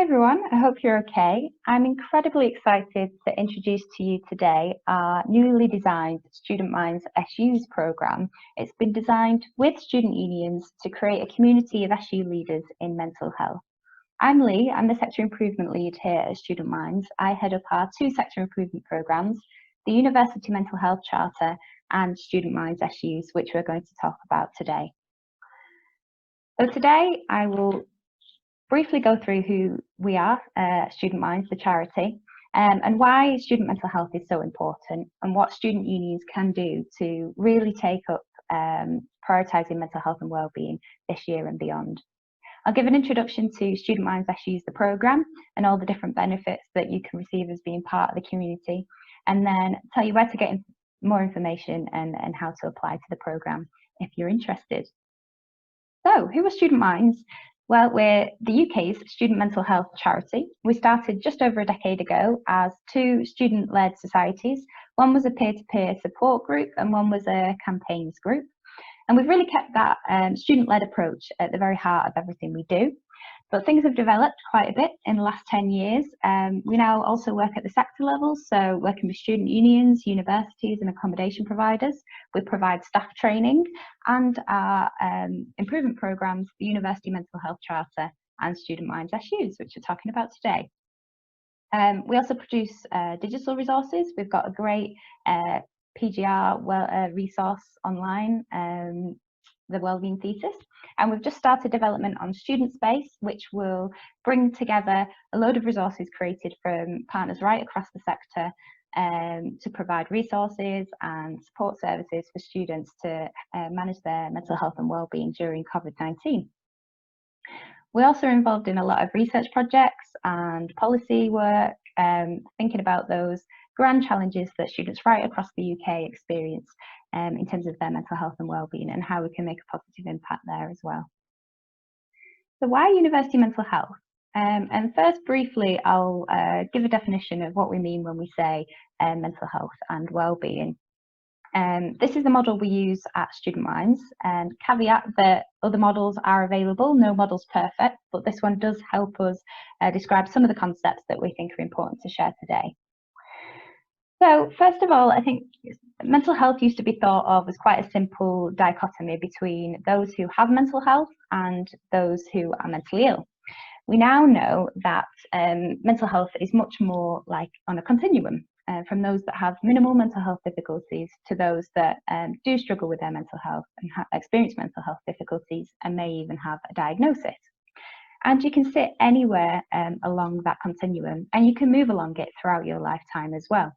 Hi everyone, I hope you're okay. I'm incredibly excited to introduce to you today our newly designed Student Minds SUs programme. It's been designed with student unions to create a community of SU leaders in mental health. I'm Lee, I'm the Sector Improvement Lead here at Student Minds. I head up our two Sector Improvement programmes, the University Mental Health Charter and Student Minds SUs, which we're going to talk about today. So today I will briefly go through who we are, Student Minds, the charity, and why student mental health is so important and what student unions can do to really take up prioritising mental health and wellbeing this year and beyond. I'll give an introduction to Student Minds SUs, the programme, and all the different benefits that you can receive as being part of the community, and then tell you where to get more information and how to apply to the programme if you're interested. So, who are Student Minds? Well, we're the UK's student mental health charity. We started just over a decade ago as two student-led societies. One was a peer-to-peer support group and one was a campaigns group. And we've really kept that student-led approach at the very heart of everything we do. But things have developed quite a bit in the last 10 years. We now also work at the sector level, so working with student unions, universities and accommodation providers. We provide staff training and our improvement programmes, the University Mental Health Charter and Student Minds SUs, which we're talking about today. We also produce digital resources. We've got a great PGR resource online, the Wellbeing Thesis, and we've just started development on Student Space, which will bring together a load of resources created from partners right across the sector to provide resources and support services for students to manage their mental health and wellbeing during COVID-19. We're also involved in a lot of research projects and policy work, thinking about those grand challenges that students right across the UK experience in terms of their mental health and wellbeing and how we can make a positive impact there as well. So why university mental health? And first, briefly, I'll give a definition of what we mean when we say mental health and wellbeing. This is the model we use at Student Minds, and caveat that other models are available, no model's perfect, but this one does help us describe some of the concepts that we think are important to share today. So first of all, I think mental health used to be thought of as quite a simple dichotomy between those who have mental health and those who are mentally ill. We now know that mental health is much more like on a continuum, from those that have minimal mental health difficulties to those that do struggle with their mental health and experience mental health difficulties and may even have a diagnosis. And you can sit anywhere along that continuum, and you can move along it throughout your lifetime as well.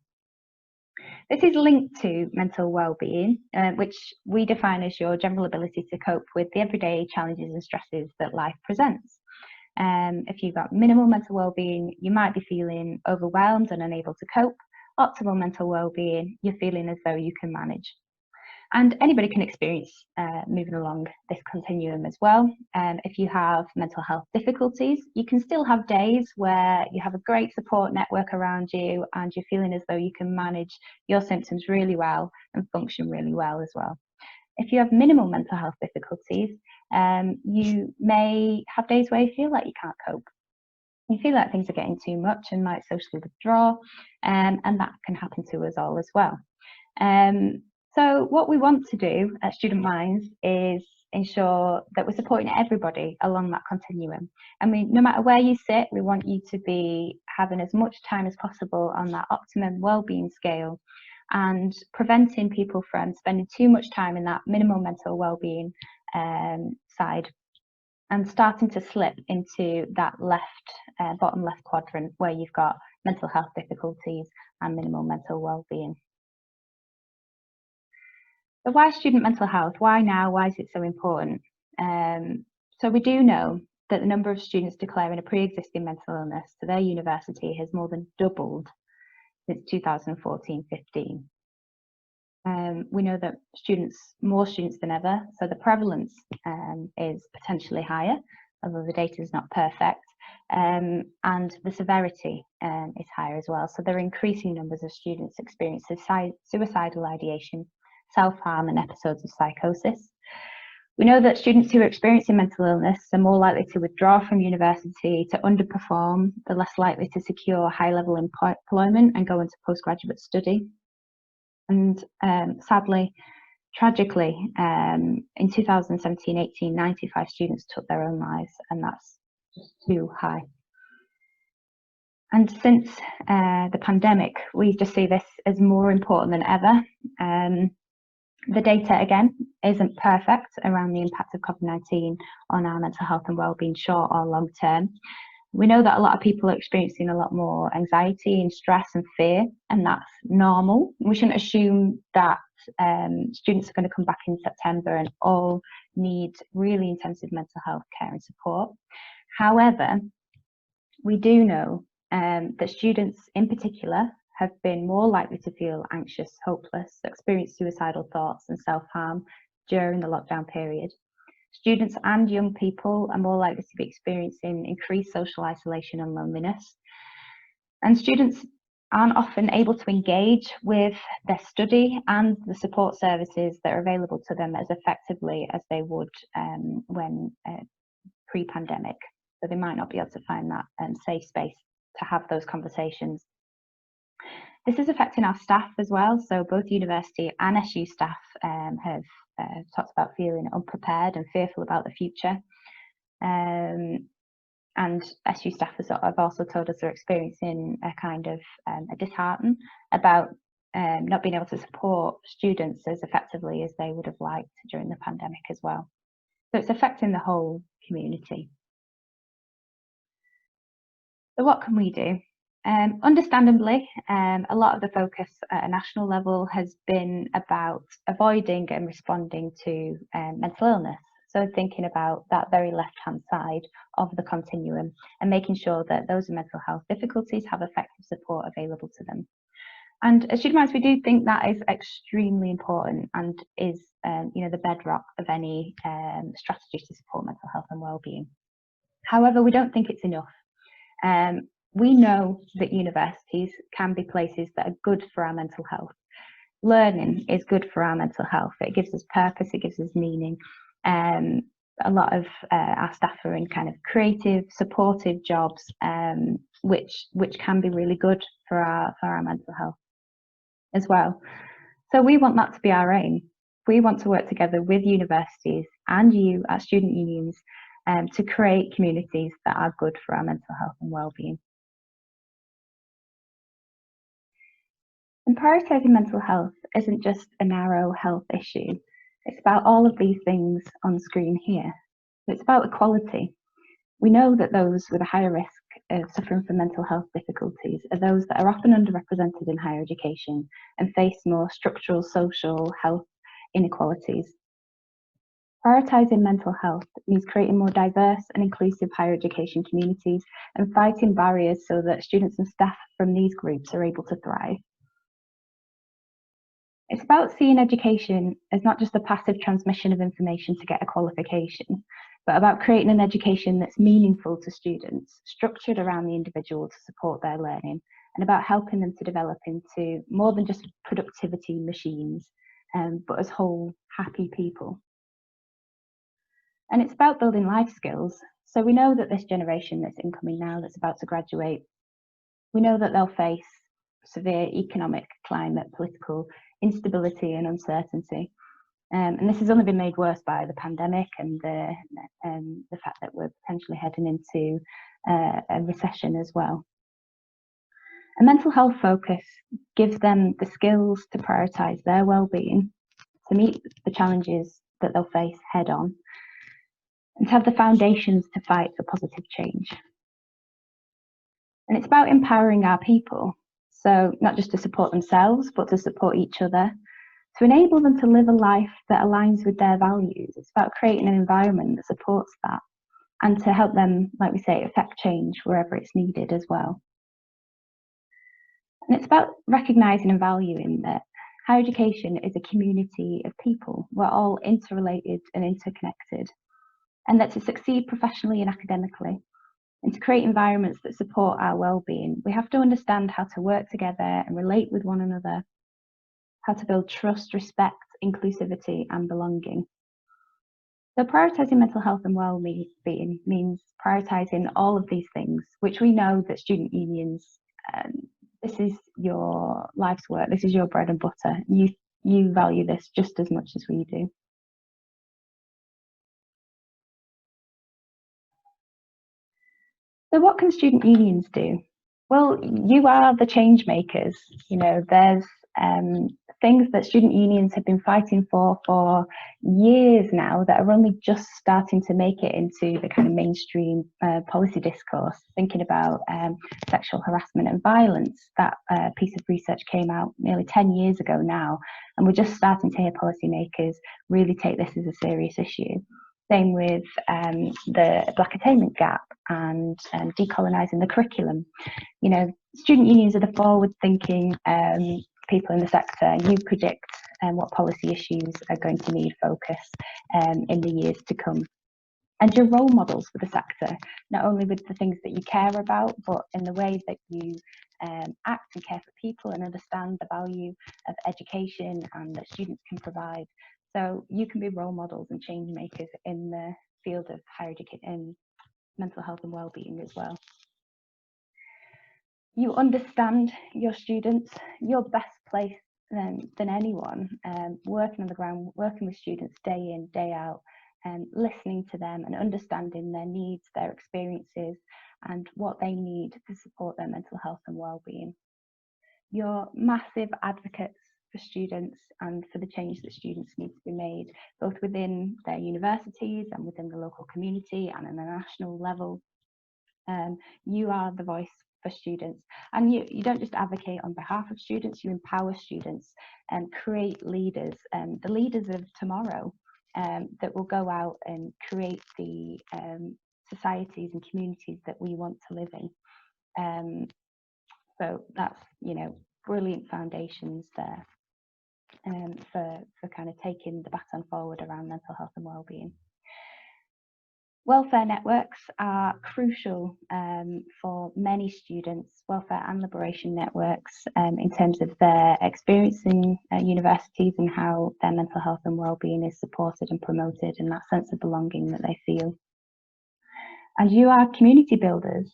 This is linked to mental well-being, which we define as your general ability to cope with the everyday challenges and stresses that life presents. If you've got minimal mental well-being, you might be feeling overwhelmed and unable to cope. Optimal mental well-being, you're feeling as though you can manage. And anybody can experience moving along this continuum as well. If you have mental health difficulties, you can still have days where you have a great support network around you and you're feeling as though you can manage your symptoms really well and function really well as well. If you have minimal mental health difficulties, you may have days where you feel like you can't cope. You feel like things are getting too much and might socially withdraw, and that can happen to us all as well. So what we want to do at Student Minds is ensure that we're supporting everybody along that continuum. And no matter where you sit, we want you to be having as much time as possible on that optimum wellbeing scale and preventing people from spending too much time in that minimal mental wellbeing side and starting to slip into that bottom left quadrant where you've got mental health difficulties and minimal mental wellbeing. So why student mental health? Why now? Why is it so important? So we do know that the number of students declaring a pre-existing mental illness to their university has more than doubled since 2014-15. We know that more students than ever, so the prevalence is potentially higher, although the data is not perfect, and the severity is higher as well. So there are increasing numbers of students experiencing suicidal ideation, self-harm and episodes of psychosis. We know that students who are experiencing mental illness are more likely to withdraw from university, to underperform, they're less likely to secure high-level employment and go into postgraduate study. And sadly, tragically, in 2017-18, 95 students took their own lives, and that's just too high. And since the pandemic, we just see this as more important than ever. The data, again, isn't perfect around the impact of COVID-19 on our mental health and wellbeing, short or long term. We know that a lot of people are experiencing a lot more anxiety and stress and fear, and that's normal. We shouldn't assume that students are going to come back in September and all need really intensive mental health care and support. However, we do know that students in particular have been more likely to feel anxious, hopeless, experience suicidal thoughts and self-harm during the lockdown period. Students and young people are more likely to be experiencing increased social isolation and loneliness. And students aren't often able to engage with their study and the support services that are available to them as effectively as they would when pre-pandemic. So they might not be able to find that safe space to have those conversations. This is affecting our staff as well. So both university and SU staff have talked about feeling unprepared and fearful about the future. And SU staff have also told us they're experiencing a kind of a dishearten about not being able to support students as effectively as they would have liked during the pandemic as well. So it's affecting the whole community. So what can we do? Understandably, a lot of the focus at a national level has been about avoiding and responding to mental illness. So thinking about that very left-hand side of the continuum and making sure that those with mental health difficulties have effective support available to them. And as student minds, we do think that is extremely important and is the bedrock of any strategy to support mental health and wellbeing. However, we don't think it's enough. We know that universities can be places that are good for our mental health. Learning is good for our mental health. It gives us purpose, it gives us meaning. A lot of our staff are in kind of creative, supportive jobs, which can be really good for our mental health as well. So we want that to be our aim. We want to work together with universities and you, our student unions, to create communities that are good for our mental health and wellbeing. And prioritising mental health isn't just a narrow health issue. It's about all of these things on screen here. It's about equality. We know that those with a higher risk of suffering from mental health difficulties are those that are often underrepresented in higher education and face more structural social health inequalities. Prioritising mental health means creating more diverse and inclusive higher education communities and fighting barriers so that students and staff from these groups are able to thrive. It's about seeing education as not just a passive transmission of information to get a qualification, but about creating an education that's meaningful to students, structured around the individual to support their learning, and about helping them to develop into more than just productivity machines, but as whole, happy people. And it's about building life skills. So we know that this generation that's incoming now, that's about to graduate, we know that they'll face severe economic, climate, political instability and uncertainty. And this has only been made worse by the pandemic and the fact that we're potentially heading into a recession as well. A mental health focus gives them the skills to prioritise their well-being, to meet the challenges that they'll face head on, and to have the foundations to fight for positive change. And it's about empowering our people. So not just to support themselves, but to support each other, to enable them to live a life that aligns with their values. It's about creating an environment that supports that and to help them, like we say, affect change wherever it's needed as well. And it's about recognising and valuing that higher education is a community of people. We're all interrelated and interconnected. And that to succeed professionally and academically, and to create environments that support our well-being, we have to understand how to work together and relate with one another, how to build trust, respect, inclusivity and belonging. So prioritising mental health and well-being means prioritising all of these things, which we know that student unions, this is your life's work, this is your bread and butter. You value this just as much as we do. So what can student unions do? Well, you are the change makers. You know, there's things that student unions have been fighting for years now that are only just starting to make it into the kind of mainstream policy discourse. Thinking about sexual harassment and violence, that piece of research came out nearly 10 years ago now, and we're just starting to hear policymakers really take this as a serious issue. Same with the Black attainment gap and decolonising the curriculum. You know, student unions are the forward-thinking people in the sector. You predict what policy issues are going to need focus in the years to come. And you're role models for the sector, not only with the things that you care about, but in the way that you act and care for people and understand the value of education and that students can provide. So you can be role models and change makers in the field of higher education, mental health and well-being as well. You understand your students. You're best placed than anyone, working on the ground, working with students day in, day out, listening to them and understanding their needs, their experiences, and what they need to support their mental health and well-being. You're massive advocates for students and for the change that students need to be made, both within their universities and within the local community and on a national level. You are the voice for students, and you don't just advocate on behalf of students, you empower students and create leaders, the leaders of tomorrow, that will go out and create the societies and communities that we want to live in. So that's, you know, brilliant foundations there for kind of taking the baton forward around mental health and well-being. Welfare networks are crucial for many students, welfare and liberation networks, in terms of their experience in universities and how their mental health and well-being is supported and promoted, and that sense of belonging that they feel. And you are community builders.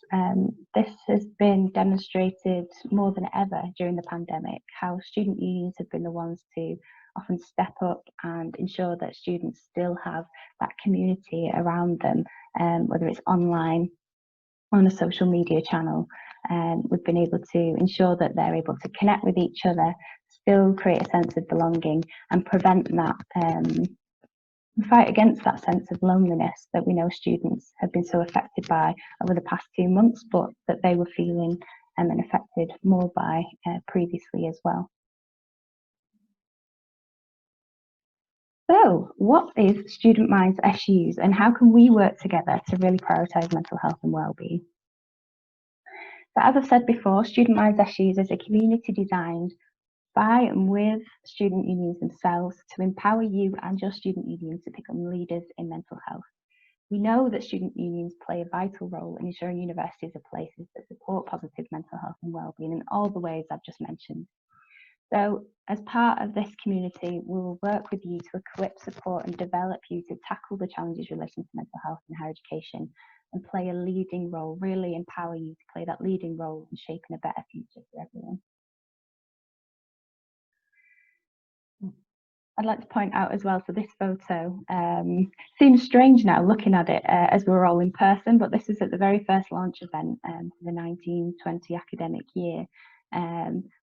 This has been demonstrated more than ever during the pandemic, how student unions have been the ones to often step up and ensure that students still have that community around them, whether it's online, on a social media channel. We've been able to ensure that they're able to connect with each other, still create a sense of belonging and prevent that fight against that sense of loneliness that we know students have been so affected by over the past 2 months, but that they were feeling and affected more by previously as well. So, what is Student Minds SUs and how can we work together to really prioritise mental health and wellbeing? So, as I've said before, Student Minds SUs is a community designed by and with student unions themselves to empower you and your student union to become leaders in mental health. We know that student unions play a vital role in ensuring universities are places that support positive mental health and wellbeing in all the ways I've just mentioned. So, as part of this community, we will work with you to equip, support, and develop you to tackle the challenges relating to mental health in higher education and play a leading role, really empower you to play that leading role in shaping a better future for everyone. I'd like to point out as well, so this photo seems strange now looking at it as we were all in person, but this is at the very first launch event for the 1920 academic year.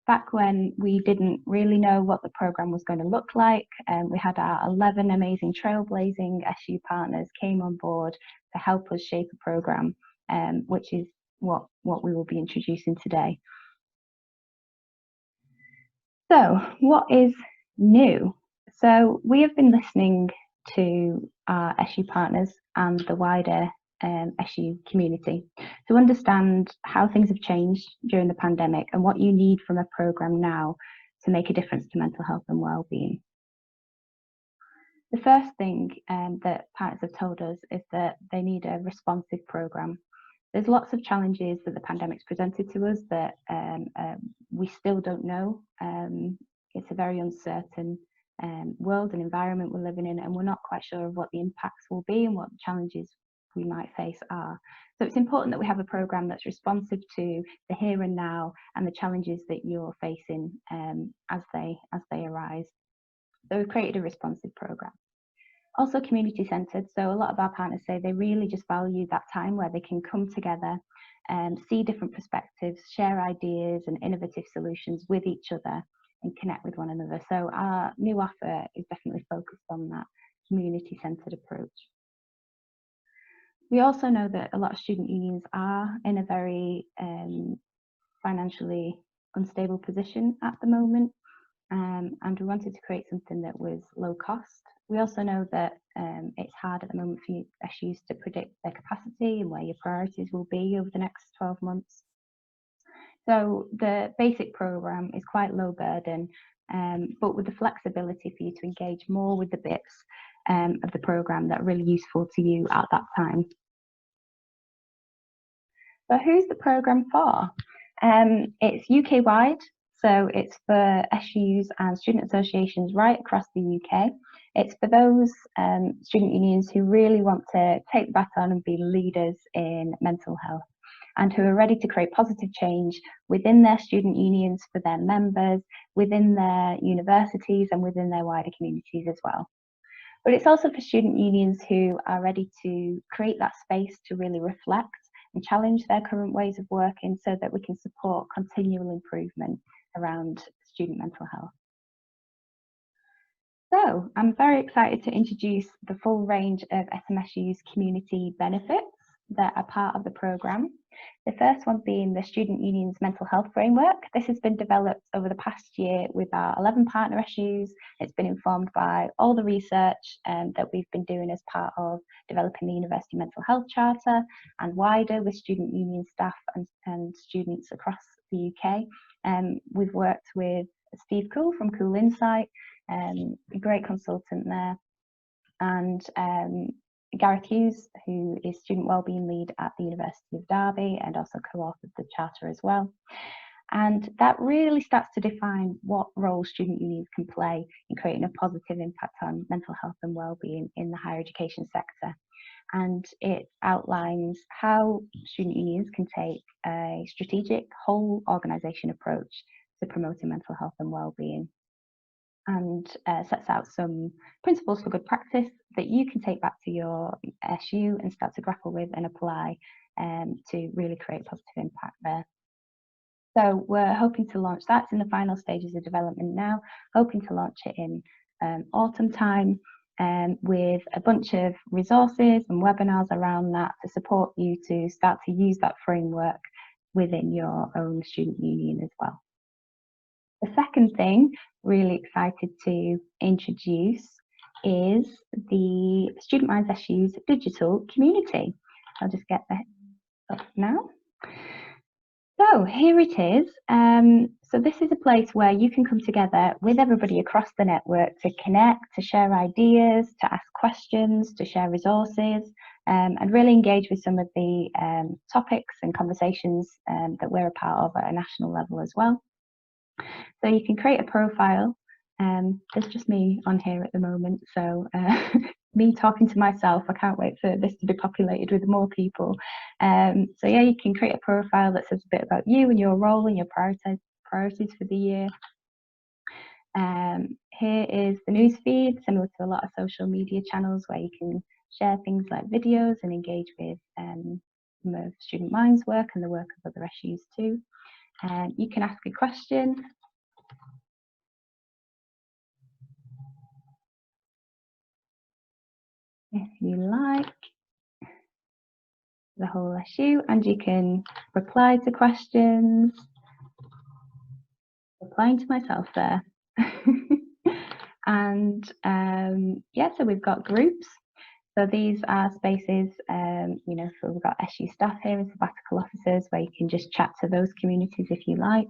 Back when we didn't really know what the programme was going to look like, we had our 11 amazing trailblazing SU partners came on board to help us shape a programme, which is what we will be introducing today. So, what is new? So we have been listening to our SU partners and the wider SU community to understand how things have changed during the pandemic and what you need from a programme now to make a difference to mental health and wellbeing. The first thing that partners have told us is that they need a responsive programme. There's lots of challenges that the pandemic's presented to us that we still don't know. It's a very uncertain world and environment we're living in, and we're not quite sure of what the impacts will be and what the challenges we might face are. So it's important that we have a programme that's responsive to the here and now and the challenges that you're facing as they arise. So we've created a responsive programme. Also community centred, so a lot of our partners say they really just value that time where they can come together and see different perspectives, share ideas and innovative solutions with each other and connect with one another. So our new offer is definitely focused on that community centred approach. We also know that a lot of student unions are in a very financially unstable position at the moment, and we wanted to create something that was low cost. We also know that it's hard at the moment for SUs to predict their capacity and where your priorities will be over the next 12 months. So the basic programme is quite low burden, but with the flexibility for you to engage more with the bits of the programme that are really useful to you at that time. So who's the programme for? It's UK-wide, so it's for SUs and student associations right across the UK. It's for those student unions who really want to take the baton and be leaders in mental health, and who are ready to create positive change within their student unions, for their members, within their universities and within their wider communities as well. But it's also for student unions who are ready to create that space to really reflect and challenge their current ways of working so that we can support continual improvement around student mental health. So I'm very excited to introduce the full range of SMSU's community benefits that are part of the programme. The first one being the Student Union's Mental Health Framework. This has been developed over the past year with our 11 partner SUs. It's been informed by all the research that we've been doing as part of developing the University Mental Health Charter, and wider with student union staff and students across the UK. We've worked with Steve Cool from Cool Insight, a great consultant there, and Gareth Hughes, who is Student Wellbeing Lead at the University of Derby and also co-authored the Charter as well. And that really starts to define what role student unions can play in creating a positive impact on mental health and wellbeing in the higher education sector. And it outlines how student unions can take a strategic whole organisation approach to promoting mental health and wellbeing, and sets out some principles for good practice that you can take back to your SU and start to grapple with and apply to really create positive impact there. So we're hoping to launch that. It's in the final stages of development now, hoping to launch it in autumn time, with a bunch of resources and webinars around that to support you to start to use that framework within your own student union as well. The second thing, really excited to introduce, is the Student Minds SU's digital community. I'll just get that up now. So here it is. So this is a place where you can come together with everybody across the network to connect, to share ideas, to ask questions, to share resources, and really engage with some of the topics and conversations that we're a part of at a national level as well. So you can create a profile. There's just me on here at the moment, so me talking to myself. I can't wait for this to be populated with more people. So yeah, you can create a profile that says a bit about you and your role and your priorities for the year. Here is the news feed, similar to a lot of social media channels, where you can share things like videos and engage with some of Student Minds' work and the work of other SUs too. You can ask a question. If you like, the whole SU, and you can reply to questions. Replying to myself there. And yeah, so we've got groups. So these are spaces, you know, so we've got SU staff here and sabbatical officers, where you can just chat to those communities if you like,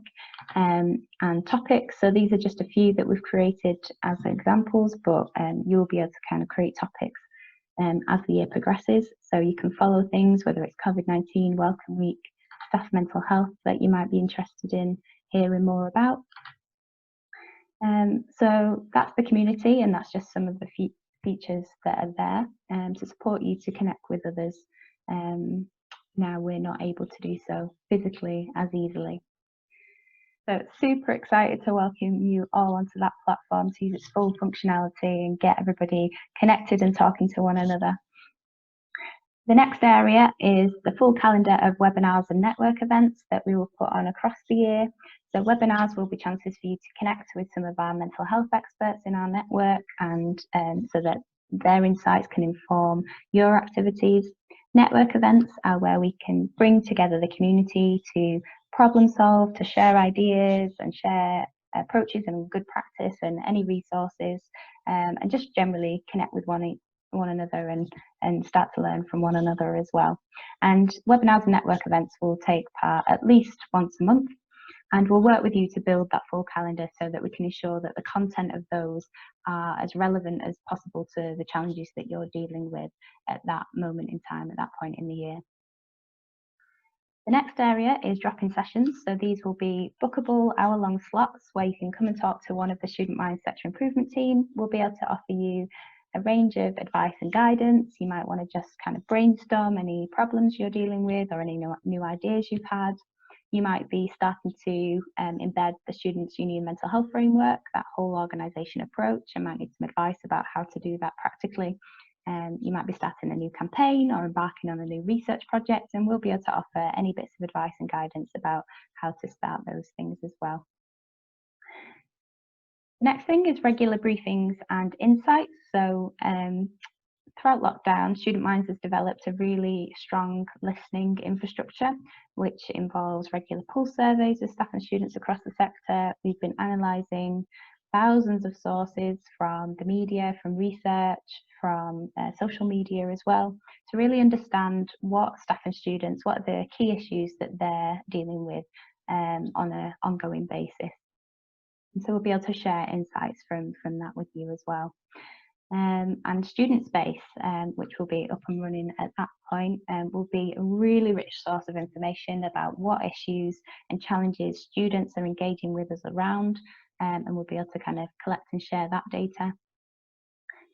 and topics. So these are just a few that we've created as examples, but you'll be able to kind of create topics as the year progresses. So you can follow things, whether it's COVID-19, Welcome Week, staff mental health, that you might be interested in hearing more about. So that's the community, and that's just some of the features that are there to support you to connect with others. Now we're not able to do so physically as easily. So super excited to welcome you all onto that platform to use its full functionality and get everybody connected and talking to one another. The next area is the full calendar of webinars and network events that we will put on across the year. So webinars will be chances for you to connect with some of our mental health experts in our network, and so that their insights can inform your activities. Network events are where we can bring together the community to problem solve, to share ideas and share approaches and good practice and any resources, and just generally connect with one another and start to learn from one another as well. And webinars and network events will take part at least once a month, and we'll work with you to build that full calendar so that we can ensure that the content of those are as relevant as possible to the challenges that you're dealing with at that moment in time, at that point in the year. The next area is drop-in sessions. So these will be bookable hour-long slots where you can come and talk to one of the Student Mind Sector Improvement team. We'll be able to offer you a range of advice and guidance. You might want to just kind of brainstorm any problems you're dealing with or any new ideas you've had. You might be starting to embed the Students' Union Mental Health Framework, that whole organisation approach, and might need some advice about how to do that practically. You might be starting a new campaign or embarking on a new research project, and we'll be able to offer any bits of advice and guidance about how to start those things as well. Next thing is regular briefings and insights. So throughout lockdown, Student Minds has developed a really strong listening infrastructure, which involves regular pulse surveys of staff and students across the sector. We've been analysing thousands of sources from the media, from research, from social media as well, to really understand what staff and students, what are the key issues that they're dealing with on an ongoing basis. And so we'll be able to share insights from that with you as well. And Student Space, which will be up and running at that point, will be a really rich source of information about what issues and challenges students are engaging with us around, and we'll be able to kind of collect and share that data.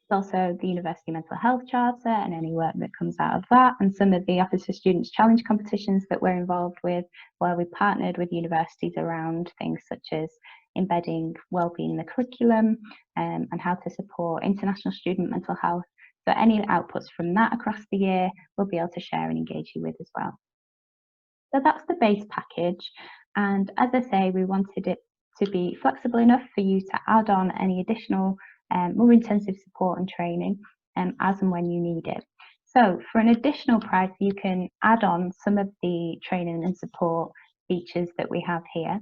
There's also the University Mental Health Charter and any work that comes out of that, and some of the Office for Students Challenge competitions that we're involved with, where we partnered with universities around things such as embedding wellbeing in the curriculum and how to support international student mental health. So any outputs from that across the year, we'll be able to share and engage you with as well. So that's the base package. And as I say, we wanted it to be flexible enough for you to add on any additional more intensive support and training as and when you need it. So for an additional price, you can add on some of the training and support features that we have here.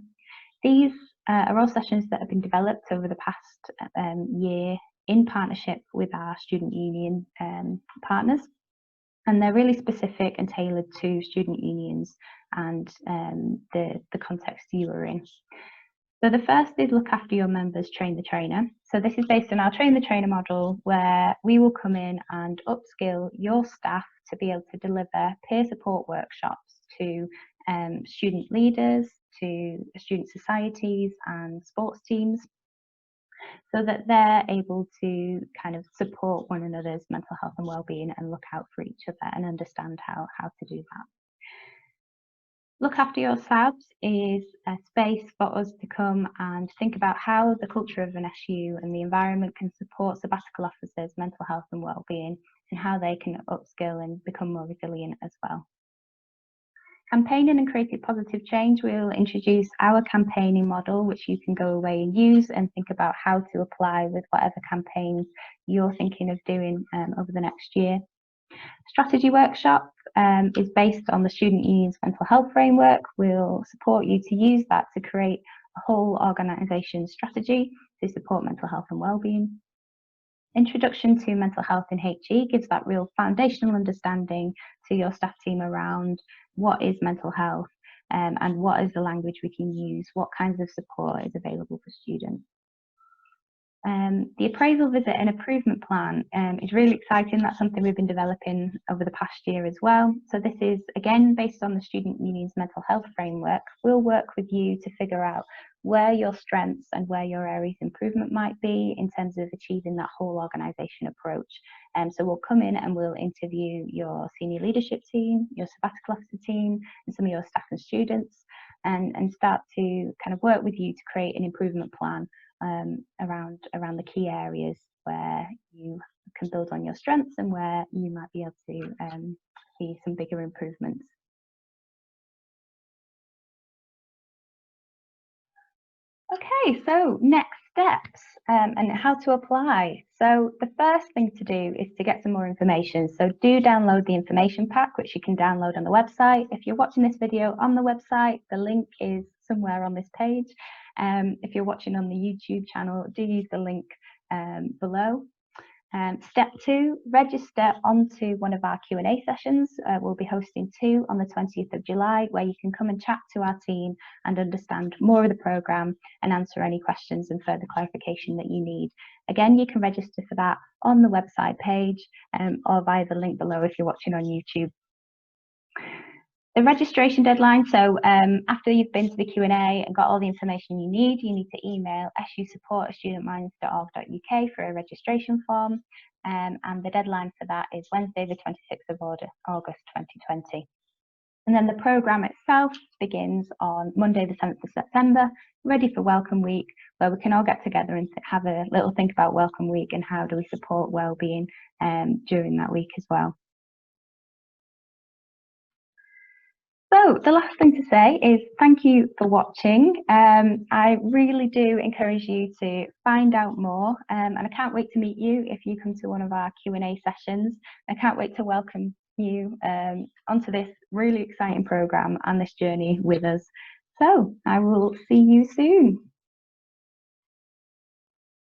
These are all sessions that have been developed over the past year in partnership with our student union partners, and they're really specific and tailored to student unions and the context you are in. So the first is look after your members, train the trainer. So this is based on our train the trainer model, where we will come in and upskill your staff to be able to deliver peer support workshops to student leaders, to student societies and sports teams, so that they're able to kind of support one another's mental health and wellbeing and look out for each other and understand how to do that. Look After Your SABs is a space for us to come and think about how the culture of an SU and the environment can support sabbatical officers' mental health and wellbeing, and how they can upskill and become more resilient as well. Campaigning and creative positive change, we'll introduce our campaigning model, which you can go away and use and think about how to apply with whatever campaigns you're thinking of doing over the next year. Strategy workshop is based on the Student Union's mental health framework. We'll support you to use that to create a whole organisation strategy to support mental health and wellbeing. Introduction to Mental Health in HE gives that real foundational understanding to your staff team around what is mental health and what is the language we can use, what kinds of support is available for students. The appraisal visit and improvement plan is really exciting. That's something we've been developing over the past year as well. So this is again based on the Student Union's mental health framework. We'll work with you to figure out where your strengths and where your areas of improvement might be in terms of achieving that whole organisation approach. So we'll come in and we'll interview your senior leadership team, your sabbatical officer team, and some of your staff and students, and start to kind of work with you to create an improvement plan around the key areas where you can build on your strengths and where you might be able to see some bigger improvements. Okay, so next steps and how to apply. So the first thing to do is to get some more information. So do download the information pack, which you can download on the website. If you're watching this video on the website, the link is somewhere on this page. If you're watching on the YouTube channel, do use the link below. Step 2, register onto one of our Q&A sessions. We'll be hosting 2 on the 20th of July, where you can come and chat to our team and understand more of the programme and answer any questions and further clarification that you need. Again, you can register for that on the website page or via the link below if you're watching on YouTube. The registration deadline, so after you've been to the Q&A and got all the information you need to email susupport@studentminds.org.uk for a registration form, and the deadline for that is Wednesday the 26th of August 2020. And then the programme itself begins on Monday the 7th of September, ready for Welcome Week, where we can all get together and have a little think about Welcome Week and how do we support wellbeing during that week as well. So the last thing to say is thank you for watching. I really do encourage you to find out more, and I can't wait to meet you if you come to one of our Q&A sessions. I can't wait to welcome you onto this really exciting programme and this journey with us. So I will see you soon.